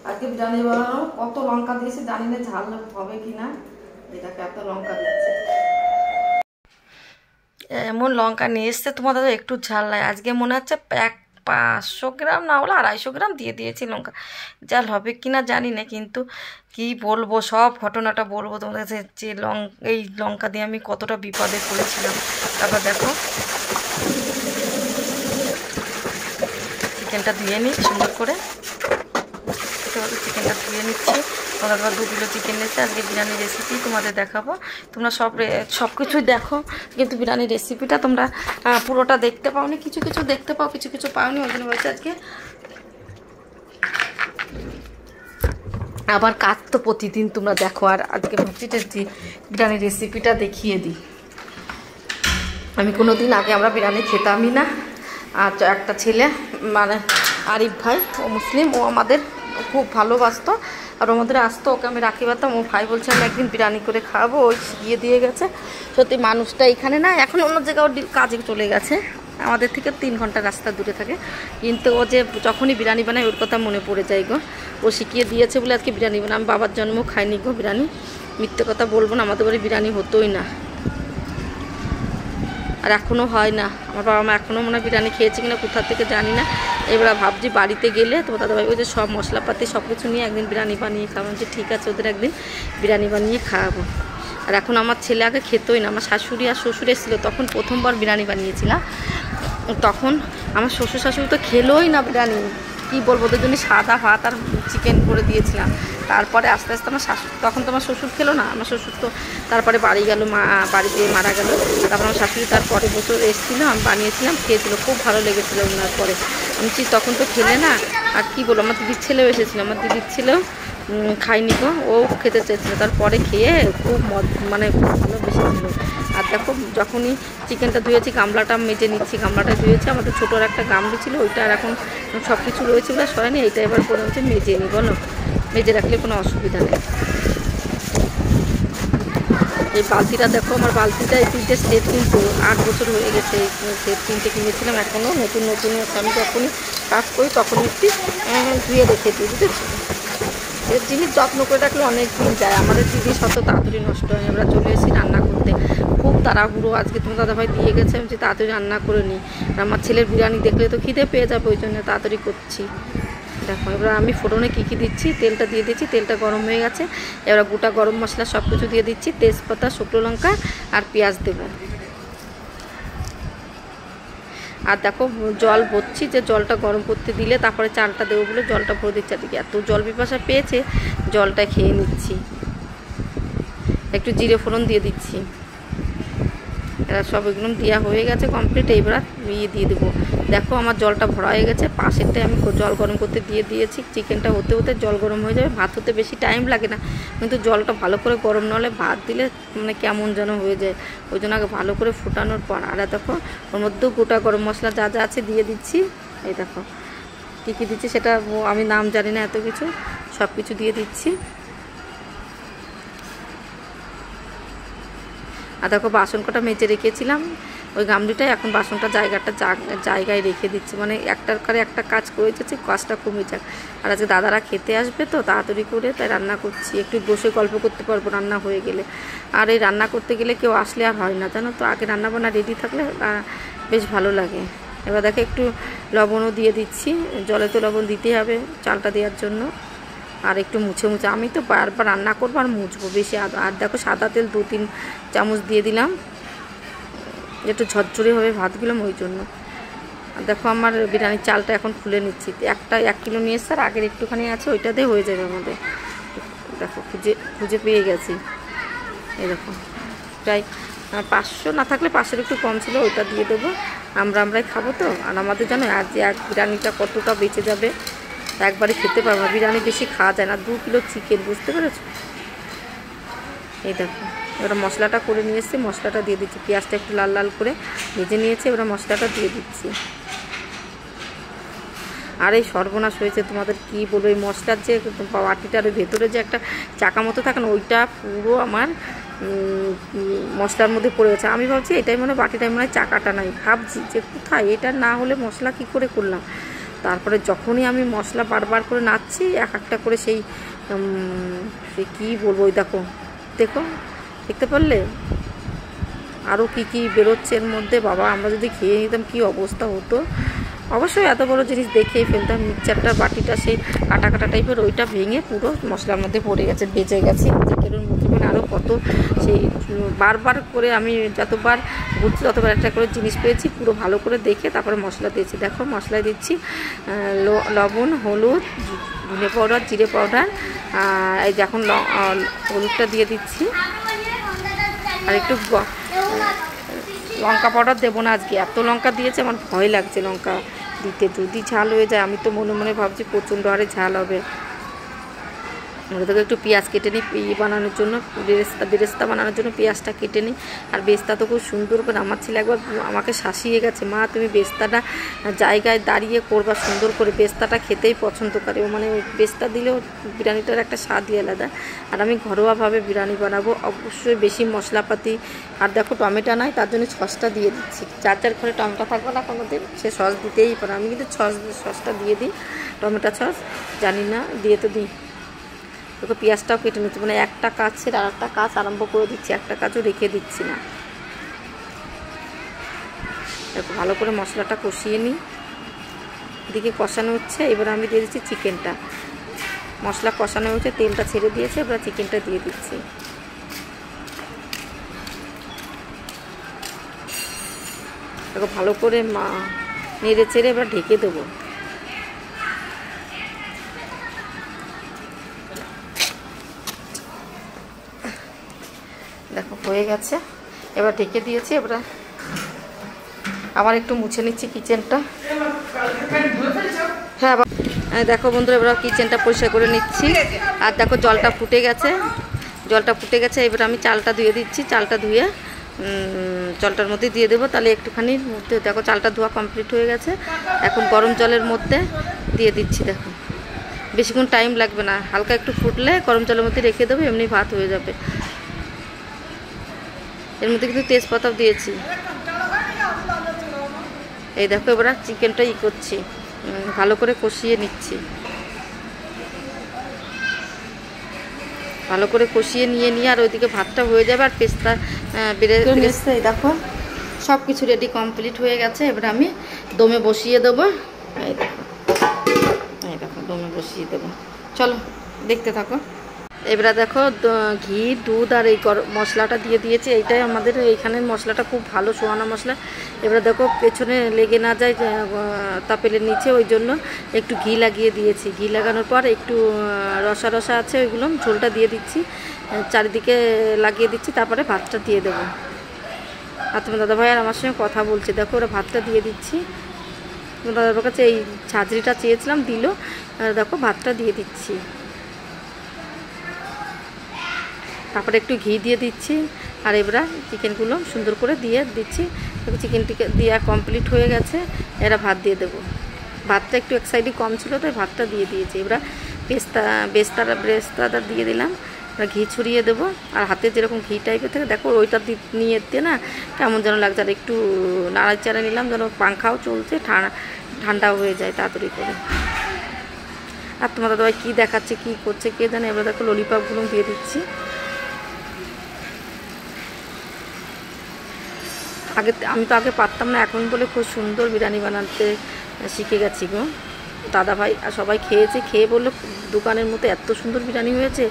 আজকে বিরিয়ানি বানানো কত লঙ্কা দিয়েছি জানি না ঝাল হবে কিনা, এটাকে এত লঙ্কা দিচ্ছে। এমন লঙ্কা নিয়ে এসছে তোমাদের একটু ঝাল লাগে। আজকে মনে হচ্ছে 500 গ্রাম না হলে 250 গ্রাম দিয়ে দিয়েছি লঙ্কা। ঝাল হবে কিনা জানি না, কিন্তু কি বলবো, সব ঘটনাটা বলবো তোমাদের কাছে যে এই লঙ্কা দিয়ে আমি কতটা বিপদে পড়েছিলাম। তারপর দেখো চিকেনটা ধুয়ে নিই সুন্দর করে, চিকেনটা ধুয়ে নিচ্ছি। তোমাদের 2 কিলো চিকেন নিয়েছে। আজকে বিরিয়ানির রেসিপি তোমাদের দেখাবো। তোমরা সব কিছুই দেখো, কিন্তু বিরিয়ানির রেসিপিটা তোমরা পুরোটা দেখতে পাওনি, কিছু কিছু দেখতে পাও, কিছু কিছু পাওনি। ওই জন্য বলছি আজকে আবার কাজ তো প্রতিদিন তোমরা দেখো, আর আজকে ভাবছি বিরিয়ানির রেসিপিটা দেখিয়ে দিই। আমি কোনো দিন আগে আমরা বিরিয়ানি খেতামই না। আর একটা ছেলে মানে আরিফ ভাই, ও মুসলিম, ও আমাদের খুব ভালোবাসতো আর আমাদের আসতো, ওকে আমি রাখি বাতাম। ও ভাই বলছে আমি একদিন বিরিয়ানি করে খাওয়াবো, ওই শিখিয়ে দিয়ে গেছে। সত্যি মানুষটা এখানে না, এখন অন্য জায়গাও কাজে চলে গেছে, আমাদের থেকে 3 ঘন্টা রাস্তা দূরে থাকে, কিন্তু ও যে যখনই বিরিয়ানি বানায় ওর কথা মনে পড়ে যায় গো। ও শিখিয়ে দিয়েছে বলে আজকে বিরিয়ানি বানাই। আমি বাবার জন্ম খাইনি গো বিরিয়ানি, মিথ্যে কথা বলবো না, আমাদের বাড়ি বিরিয়ানি হতোই না, আর এখনও হয় না। আমার বাবা মা এখনও মনে হয় বিরিয়ানি খেয়েছে কিনা কোথা থেকে জানি না। এবার ভাবছি বাড়িতে গেলে তো দাদাভাই ওই যে সব মশলাপাতি সব কিছু নিয়ে একদিন বিরিয়ানি বানিয়ে খাওয়াবো, যে ঠিক আছে ওদের একদিন বিরিয়ানি বানিয়ে খাওয়াবো। আর এখন আমার ছেলে আগে খেতোই না, আমার শাশুড়ি আর শ্বশুর এসেছিলো তখন প্রথমবার বিরিয়ানি বানিয়েছিলাম, তখন আমার শ্বশুর শাশুড়ি তো খেলোই না বিরিয়ানি। কী বলবো, ওদের জন্য সাদা ভাত আর চিকেন করে দিয়েছিলাম। তারপরে আস্তে আস্তে আমার শাশুড়ি, তখন তো আমার শ্বশুর খেলো না, আমার শ্বশুর তো তারপরে বাড়ি গেল, বাড়িতে মারা গেল। তারপর আমার শাশুড়ি তারপরে বছর এসেছিলো, আমি বানিয়েছিলাম, খেয়েছিলো, খুব ভালো লেগেছিলো। ওনার পরে আমি তখন তো খেলে না, আর কি বলবো, আমার দিদির ছেলেও এসেছিলো, আমার দিদির ছেলেও খাইনি গো, ও খেতে চেয়েছিলো, তারপরে খেয়ে খুব মানে ভালোবেসেছিলো। আর দেখো যখনই চিকেনটা ধুয়েছি, গামলাটা মেজে নিচ্ছি, গামলাটা ধুয়েছি, আমাদের ছোটোর একটা গামলি ছিল, ওইটা আর এখন সব কিছু রয়েছে বলে সরাইনি, এইটা এবার করে হচ্ছে মেজে নিই, বলো, মেজে রাখলে কোনো অসুবিধা নেই। এই বালতিটা দেখো, আমার বালতিটা এই 3টে সেট কিন্তু 8 বছর হয়ে গেছে, এই সেট 3টে কিনেছিলাম, এখনও নতুন নতুন আমি যখনই কাজ করি তখন একটু ধুয়ে রেখে দিই, বুঝেছি। এর জিনিস যত্ন করে রাখলে অনেক দিন যায়। আমাদের জিনিস অত তাড়াতাড়ি নষ্ট হয়। আমরা চলে এসেছি রান্না করতে, খুব তাড়াহুড়ো। আজকে তোমার দাদাভাই দিয়ে গেছে, আমি তাড়াতাড়ি রান্না করে নিই, আর আমার ছেলের বিরিয়ানি দেখলে তো খিদে পেয়ে যাবে, ওই জন্য তাড়াতাড়ি করছি। দেখো এবার আমি ফোড়নে কী কী দিচ্ছি, তেলটা দিয়ে দিচ্ছি, তেলটা গরম হয়ে গেছে, এবার গোটা গরম মশলা সব কিছু দিয়ে দিচ্ছি, তেজপাতা, শুকনো লঙ্কা আর পেঁয়াজ দেবো। আর দেখো জল ভরছি, যে জলটা গরম করতে দিলে তারপরে চালটা দেবো বলে জলটা ভরে দিচ্ছি। আর এত জল পিপাসা পেয়েছে, জলটা খেয়ে নিচ্ছি। একটু জিরে ফোড়ন দিয়ে দিচ্ছি। এরা সব এগুলো দেওয়া হয়ে গেছে কমপ্লিট, এইবার দিয়ে দেবো। দেখো আমার জলটা ভরা হয়ে গেছে, পাশেরটায় আমি জল গরম করতে দিয়ে দিয়েছি। চিকেনটা হতে হতে জল গরম হয়ে যাবে, ভাত হতে বেশি টাইম লাগে না, কিন্তু জলটা ভালো করে গরম না হলে ভাত দিলে মানে কেমন যেন হয়ে যায়, ওই জন্য আগে ভালো করে ফোটানোর পর। আর দেখো ওর মধ্যেও গোটা গরম মশলা যা যা আছে দিয়ে দিচ্ছি। এই দেখো কী কী দিচ্ছি সেটা আমি নাম জানি না, এত কিছু সব কিছু দিয়ে দিচ্ছি। আর দেখো বাসন কটা মেজে রেখেছিলাম ওই গামলিটায়, এখন বাসনটা জায়গায় রেখে দিচ্ছি, মানে একটার করে একটা কাজ করে যাচ্ছে, কাজটা কমে যাক। আর আজকে দাদারা খেতে আসবে তো তাড়াতাড়ি করে, তাই রান্না করছি, একটু বসে গল্প করতে পারবো রান্না হয়ে গেলে। আর এই রান্না করতে গেলে কেউ আসলে আর হয় না, জানো তো, আগে রান্না বান্না রেডি থাকলে বেশ ভালো লাগে। এবার দেখো একটু লবণও দিয়ে দিচ্ছি, জলে তো লবণ দিতেই হবে চালটা দেওয়ার জন্য। আর একটু মুছে আমি তো বারবার রান্না করবো আর মুছবো বেশি। আর দেখো সাদা তেল 2-3 চামচ দিয়ে দিলাম, একটু ঝরঝরে হবে ভাতগুলো, ওই জন্য। আর দেখো আমার বিরিয়ানির চালটা এখন খুলে নিচ্ছি, 1 কিলো নিয়ে এসছে, আর আগের একটুখানি আছে, ওইটা দিয়ে হয়ে যাবে আমাদের। দেখো খুঁজে পেয়ে গেছি, এই দেখো প্রায় 500 না থাকলে 500 একটু কম ছিল, ওইটা দিয়ে দেবো। আমরাই খাবো তো, আর আমাদের জানো আর যে বিরিয়ানিটা কতটা বেঁচে যাবে, একবারে খেতে পারবো না, বিরিয়ানি বেশি খাওয়া যায় না। 2 কিলো চিকেন, বুঝতে পেরেছো। এই দেখো এবার মশলাটা করে নিয়ে এসেছি, মশলাটা দিয়ে দিচ্ছি, পেঁয়াজটা একটু লাল লাল করে ভেজে নিয়েছি, এবার মশলাটা দিয়ে দিচ্ছি। আর এই সর্বনাশ হয়েছে তোমাদের কি বলবো, এই মশলার যে বাটিটার ভেতরে যে একটা চাকা মতো থাকে না, ওইটা পুরো আমার মশলার মধ্যে পড়ে গেছে। আমি ভাবছি এটাই মনে হয় বাটিটাই মনে হয় চাকাটা নাই, ভাবছি যে কোথায়, এটা না হলে মশলা কি করে করলাম। তারপরে যখনই আমি মশলা বারবার করে নাড়ছি এক একটা করে সেই কী বলবো, ওই দেখো দেখো দেখতে পারলে আরও কি কি বেরোচ্ছে এর মধ্যে। বাবা, আমরা যদি খেয়ে নিতাম কী অবস্থা হতো। অবশ্যই এত বড় জিনিস দেখেই ফেলতাম। মিক্সচারটা বাটিটা সেই কাটা কাটা টাইপের, ওইটা ভেঙে পুরো মশলার মধ্যে পড়ে গেছে, বেঁচে গেছে। চিকেনের মধ্যে মানে আরও কত সেই বারবার করে আমি যতবার ঘুরছি ততবার একটা করে জিনিস পেয়েছি। পুরো ভালো করে দেখে তারপরে মশলা দিয়েছি। দেখো মশলায় দিচ্ছি লবণ, হলুদ, ধনে পাউডার, জিরে পাউডার, এই যে এখন হলুদটা দিয়ে দিচ্ছি। আর একটু লঙ্কা পাউডার দেবো না আজকে, এত লঙ্কা দিয়েছে আমার ভয় লাগছে লঙ্কা দিতে, যদি ঝাল হয়ে যায়। আমি তো মনে মনে ভাবছি প্রচণ্ড হারে ঝাল হবে। ওটা থেকে একটু পেঁয়াজ কেটে নিই বানানোর জন্য, বেরেস্তা বানানোর জন্য পেঁয়াজটা কেটে নিই। আর বেস্তা তো খুব সুন্দর করে, আমার ছেলে একবার আমাকে শাসিয়ে গেছে, মা তুমি বেস্তাটা জায়গায় দাঁড়িয়ে করবা সুন্দর করে, বেস্তাটা খেতেই পছন্দ করে ও, মানে ওই বেস্তা দিলেও বিরিয়ানিটার একটা স্বাদই আলাদা। আর আমি ঘরোয়াভাবে বিরিয়ানি বানাবো, অবশ্যই বেশি মশলাপাতি। আর দেখো টমেটো নাই, তার জন্য সসটা দিয়ে দিচ্ছি। যার যার ঘরে টমেটো থাকবে না কোনো দিন, সে সস দিতেই পারে। আমি কিন্তু সসটা দিয়ে দিই, টমেটো সস, জানি না দিয়ে তো দিই। দেখো পেঁয়াজটাও কেটে নিচ্ছি, মানে একটা কাজ ছেড়ে আর একটা কাজ আরম্ভ করে দিচ্ছি, একটা কাজও রেখে দিচ্ছি না। দেখো ভালো করে মশলাটা কষিয়ে নিই, এদিকে কষানো হচ্ছে। এবার আমি দিয়ে দিচ্ছি চিকেনটা। মশলা কষানো হচ্ছে, তেলটা ছেড়ে দিয়েছে, এবার চিকেনটা দিয়ে দিচ্ছি। দেখো ভালো করে নেড়ে চেড়ে এবার ঢেকে দেবো। দেখো হয়ে গেছে, এবার ঢেকে দিয়েছি। এবার আবার একটু মুছে নিচ্ছি কিচেনটা। হ্যাঁ দেখো বন্ধুরা, এবার কিচেনটা পরিষ্কার করে নিচ্ছি। আর দেখো জলটা ফুটে গেছে, এবার আমি চালটা ধুয়ে দিচ্ছি। চালটা ধুয়ে জলটার মধ্যে দিয়ে দেবো, তাহলে একটুখানির মধ্যে দেখো চালটা ধোয়া কমপ্লিট হয়ে গেছে। এখন গরম জলের মধ্যে দিয়ে দিচ্ছি। দেখো বেশিক্ষণ টাইম লাগবে না, হালকা একটু ফুটলে গরম জলের মধ্যে রেখে দেবো, এমনি ভাত হয়ে যাবে। এর মধ্যে কিন্তু তেজপাতাও দিয়েছি। এই দেখো এবার চিকেনটা করছি, ভালো করে কষিয়ে নিচ্ছি। ভালো করে কষিয়ে নিয়ে আর ওইদিকে ভাতটা হয়ে যাবে। আর পেস্তা বেরেস্তা এই দেখো সব কিছু রেডি কমপ্লিট হয়ে গেছে। এবার আমি দমে বসিয়ে দেবো। এই দেখো দমে বসিয়ে দেবো, চলো দেখতে থাকো। এবারে দেখো ঘি, দুধ আর এই মশলাটা দিয়ে দিয়েছি। এইটাই আমাদের এইখানের মশলাটা খুব ভালো, সোয়ানা মশলা। এবারে দেখো পেছনে লেগে না যায় তাপেলের নিচে, ওই জন্য একটু ঘি লাগিয়ে দিয়েছি। ঘি লাগানোর পর একটু রসা রসা আছে, ওইগুলো ঝোলটা দিয়ে দিচ্ছি, চারিদিকে লাগিয়ে দিচ্ছি। তারপরে ভাতটা দিয়ে দেবো। আর তোমার দাদাভাই আর আমার সঙ্গে কথা বলছে, দেখো ওরা ভাতটা দিয়ে দিচ্ছি। তোমার দাদার কাছে এই ঝাঁঝরিটা চেয়েছিলাম, দিল। দেখো ভাতটা দিয়ে দিচ্ছি, তারপরে একটু ঘি দিয়ে দিচ্ছি। আর এবার চিকেনগুলো সুন্দর করে দিয়ে দিচ্ছি। চিকেনটিকে দিয়ে কমপ্লিট হয়ে গেছে, এরা ভাত দিয়ে দেবো। ভাতটা একটু এক সাইডে কম ছিল, তাই ভাতটা দিয়ে দিয়েছি। এবার বেরেস্তাটা দিয়ে দিলাম, এবার ঘি ছড়িয়ে দেবো। আর হাতে যেরকম ঘি টাইপের থাকে, দেখো ওইটা নিয়ে না কেমন যেন লাগছে। আর একটু নাড়াচাড়া নিলাম, যেন পাংখাও চলছে, ঠান্ডাও হয়ে যায় তাড়াতাড়ি করে। আর তোমার দাদাভাই কী দেখাচ্ছে, কী করছে কে জানে। এবার দেখো ললিপপগুলো দিয়ে দিচ্ছি। আমি তো আগে পারতাম না, এখন বলে খুব সুন্দর বিরিয়ানি বানাতে শিখে গেছি গো। দাদাভাই আর সবাই খেয়েছে, খেয়ে বললো দোকানের মতো এত সুন্দর বিরিয়ানি হয়েছে,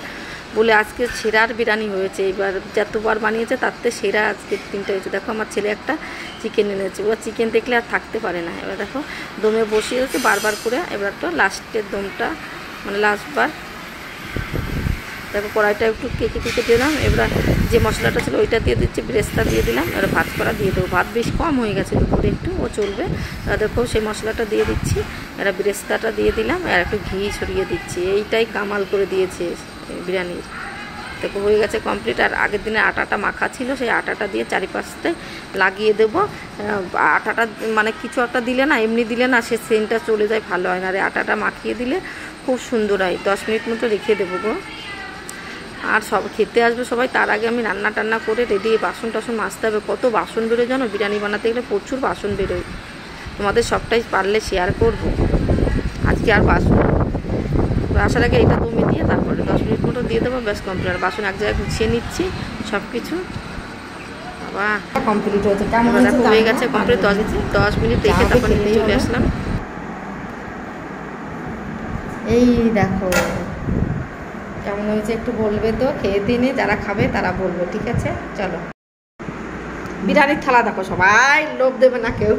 বলে আজকে সেরার বিরিয়ানি হয়েছে। এবার যতবার বানিয়েছে তার থেকে সেরা আজকে দিনটা হয়েছে। দেখো আমার ছেলে একটা চিকেন এনেছে, ওরা চিকেন দেখলে আর থাকতে পারে না। এবার দেখো দমে বসিয়ে দিচ্ছে বারবার করে। এবার তো লাস্টের দমটা, মানে লাস্টবার দেখো কড়াইটা একটু কেটে দিলাম। এবার যে মশলাটা ছিল ওইটা দিয়ে দিচ্ছি, বেরেস্তা দিয়ে দিলাম। এবার ভাত করা দিয়ে দেবো। ভাত বেশ কম হয়ে গেছে দুপুরে, একটু ও চলবে। দেখো সেই মশলাটা দিয়ে দিচ্ছি, এবার বেরেস্তাটা দিয়ে দিলাম, আর একটু ঘি ছড়িয়ে দিচ্ছি। এইটাই কামাল করে দিয়েছে বিরিয়ানির। দেখো হয়ে গেছে কমপ্লিট। আর আগের দিনে আটাটা মাখা ছিল, সেই আটাটা দিয়ে চারিপাশটায় লাগিয়ে দেবো। আটাটা মানে কিছু একটা দিলে না, এমনি দিলে না সে সেন্টটা চলে যায়, ভালো হয় না। আর আটাটা মাখিয়ে দিলে খুব সুন্দর হয়। 10 মিনিট মতো রেখে দেবো গো। আর সব খেতে আসবে সবাই, তার আগে আমি রান্না টান্না করে রেডি, বাসন টাসন মাজতে হবে। কত বাসন বেরোয় জানো, বিরিয়ানি বানাতে গেলে প্রচুর বাসন বেরোয়। তোমাদের সবটাই পারলে শেয়ার করবো। কি আর বাসন আসার আগে এটা দমে দিয়ে তারপরে 10 মিনিট মতো দিয়ে দেবো, ব্যাস কমপ্লিট। আর বাসন এক জায়গায় গুছিয়ে নিচ্ছি সব কিছু। বাবা কমপ্লিট হয়েছে, কেমন হয়ে গেছে কমপ্লিট। 10 মিনিট রেখে তারপর নিয়ে চলে আসলাম। এই দেখো কেমন হয়েছে একটু বলবে তো, খেয়ে দিনে যারা খাবে তারা বলবে, ঠিক আছে? চলো, বিরিয়ানির থালা দেখো, সবাই লোভ দেবে না কেউ।